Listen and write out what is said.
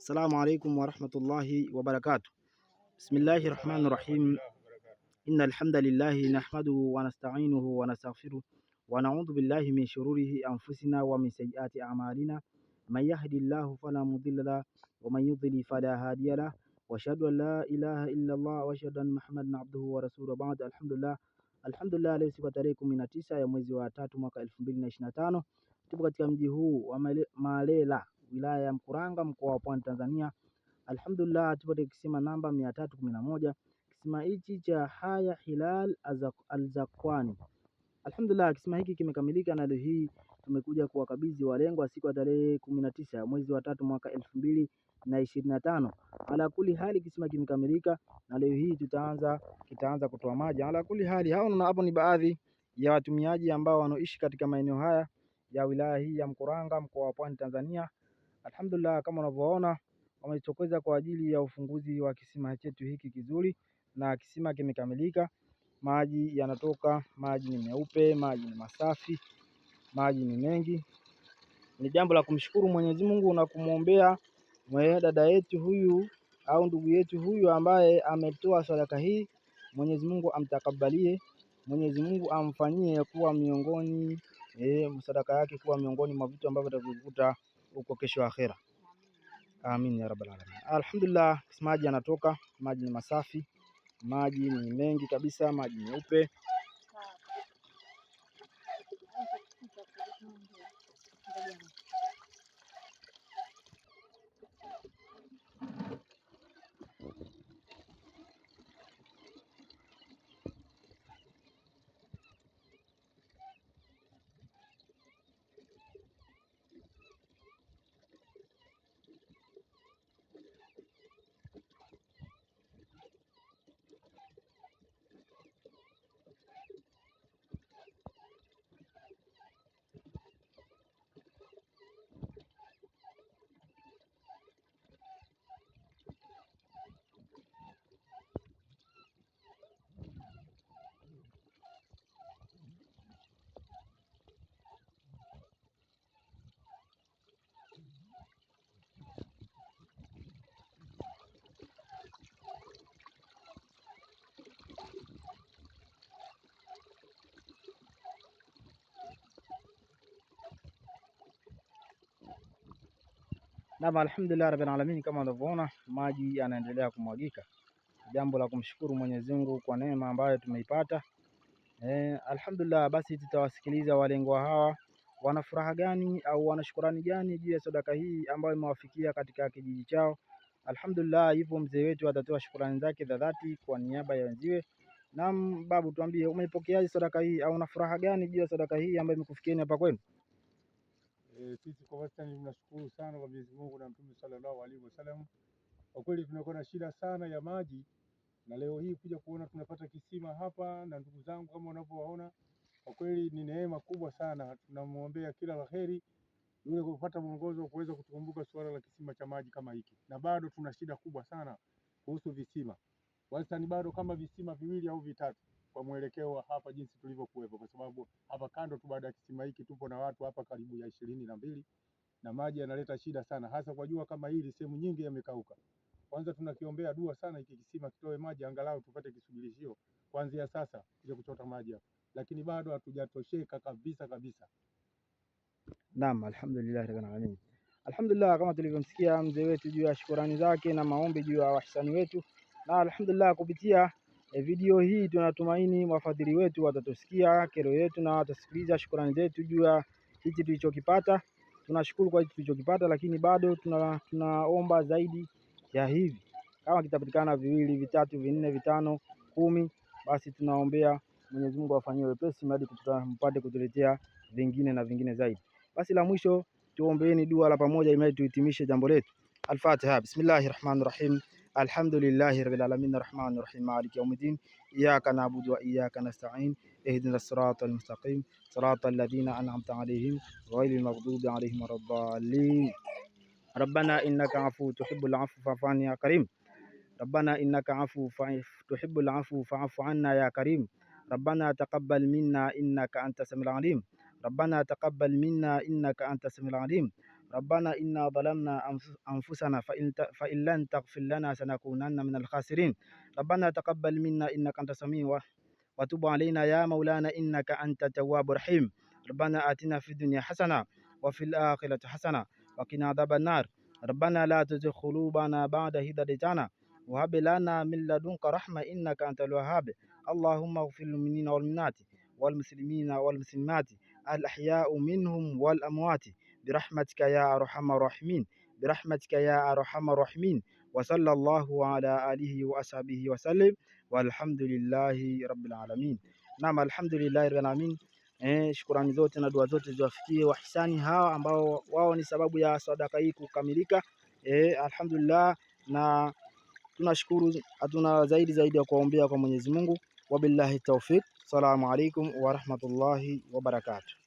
Assalamu alaikum warahmatullahi wabarakatuh. Bismillahi rahmani rahim. Inna alhamdulillahi nahmaduhu wa nasta'inuhu wa nastaghfiruh wa na'udhu billahi min shururihi anfusina wa min sayyiati a'malina. Man yahdihillahu fala mudilla lahu wa man yudlil fala hadiya lahu. Wa ashhadu an la ilaha illa Allah wa ashhadu anna Muhammadan abduhu wa rasuluhu. Ba'd. Alhamdulillah, leo siku ya tarehe 19 ya mwezi wa 3 mwaka 2025. Tupo katika mji huu wa Malela, wilaya ya Mkuranga, mkoa wa Pwani, Tanzania. Alhamdulillah, tupo katika kisima namba 311, kisima hichi cha Haya Hilal Al-Zakwani. Alhamdulillah, kisima hiki kimekamilika na leo hii tumekuja kuwakabidhi walengwa siku ya tarehe 19 ya mwezi wa 3 mwaka 2025. Ala kuli hali kisima kimekamilika na leo hii kitaanza kutoa maji. Ala kuli hali, hapo ni baadhi ya watumiaji ambao wanaoishi katika maeneo haya ya wilaya hii ya Mkuranga, mkoa wa Pwani, Tanzania. Alhamdulillah, kama unavyoona wamejitokeza kwa ajili ya ufunguzi wa kisima chetu hiki kizuri, na kisima kimekamilika. Maji yanatoka, maji ni meupe, maji ni masafi, maji ni mengi. Ni jambo la kumshukuru Mwenyezi Mungu na kumwombea dada yetu huyu au ndugu yetu huyu ambaye ametoa sadaka hii. Mwenyezi Mungu amtakabalie, Mwenyezi Mungu amfanyie kuwa miongoni sadaka yake kuwa miongoni mwa vitu ambavyo atavivuta huko kesho akhera. Amin ya rabbal alamin. Alhamdulillah, maji yanatoka, maji ni masafi, maji ni mengi kabisa, maji meupe. Naam, alhamdulillah rabbil alamin, kama unavyoona maji yanaendelea kumwagika. Jambo la kumshukuru Mwenyezi Mungu kwa neema ambayo tumeipata. Alhamdulillah, basi tutawasikiliza walengwa hawa wana furaha gani au wana shukrani gani juu ya sadaka hii ambayo imewafikia katika kijiji chao. Alhamdulillah, yupo mzee wetu atatoa shukrani zake za dhati kwa niaba ya wenziwe. Naam, babu, tuambie umeipokeaje sadaka hii au una furaha gani juu ya sadaka hii ambayo imekufikia hapa kwenu? Sisi kwa wastani tunashukuru sana kwa Mwenyezi Mungu na Mtume sallallahu alaihi wasallam. Kwa kweli tunakuwa na shida sana ya maji, na leo hii kuja kuona tunapata kisima hapa na ndugu zangu kama unavyowaona, kwa kweli ni neema kubwa sana. Tunamwombea kila laheri yule kupata mwongozo kuweza kutukumbuka suala la kisima cha maji kama hiki, na bado tuna shida kubwa sana kuhusu visima. Wastani bado kama visima viwili au vitatu kwa mwelekeo wa hapa jinsi tulivyokuwepo, kwa sababu hapa kando tu baada ya kisima hiki tupo na watu hapa karibu ya 22 na maji yanaleta shida sana, hasa kwa jua kama hili, sehemu nyingi yamekauka. Kwanza tunakiombea dua sana hiki kisima kitoe maji angalau tupate kisubirishio kuanzia sasa kuja kuchota maji hapa, lakini bado hatujatosheka kabisa kabisa. Naam, alhamdulillah rabbil alamin. Alhamdulillah, kama tulivyomsikia mzee wetu juu ya shukrani zake na maombi juu ya wahisani wetu, na alhamdulillah kupitia video hii tunatumaini wafadhili wetu watatusikia kero yetu na watasikiliza shukrani zetu juu ya hichi tulichokipata. Tunashukuru kwa hichi tulichokipata, lakini bado tunaomba zaidi ya hivi. Kama kitapatikana viwili, vitatu, vinne, vitano, 10, basi tunaombea Mwenyezi Mungu afanyie wepesi hadi mpate kutuletea vingine na vingine zaidi. Basi la mwisho tuombeeni dua la pamoja ili tuhitimishe jambo letu. Al-Fatiha. Bismillahirrahmanirrahim. Alhamdulillahi rabbil alamin arrahmanir rahim maliki yawmiddin iyyaka na'budu wa iyyaka nasta'in ihdinas siratal mustaqim siratal ladzina an'amta alaihim ghayril maghdubi alaihim waladdallin. Rabbana innaka afuwwun tuhibbul afwa fa'fu anna ya karim. Rabbana innaka afuwwun tuhibbul afwa fa'fu anna ya karim. Rabbana taqabbal minna innaka antas samiul alim. ربنا تقبل منا إنك أنت السميع العليم. ربنا إنا ظلمنا أنفسنا فإن لن تغفر لنا سنكونن من الخاسرين. ربنا تقبل منا إنك أنت السميع وتب علينا يا مولانا إنك أنت التواب الرحيم. ربنا آتنا في الدنيا حسنة وفي الآخرة حسنة وقنا عذاب النار. ربنا لا تزغ قلوبنا بعد إذ هديتنا وهب لنا من لدنك رحمة إنك أنت الوهاب. اللهم اغفر للمؤمنين والمؤمنات والمسلمين والمسلمات الأحياء منهم والأموات برحمتك يا أرحم الراحمين، برحمتك يا أرحم الراحمين. وصلى الله على آله وأصحابه وسلم والhamdu lillahi rabbil alamin. Naam, alhamdulillahi rabbil alamin. Shukrani zote na dua zote ziwafikie wahisani hawa ambao wao ni sababu ya sadaka hii kukamilika. Alhamdulillah, na tunashukuru, hatuna zaidi ya kuwaombea kwa Mwenyezi Mungu. Wabillahi tawfik. Assalamu alaikum wa rahmatullahi wa barakatuh.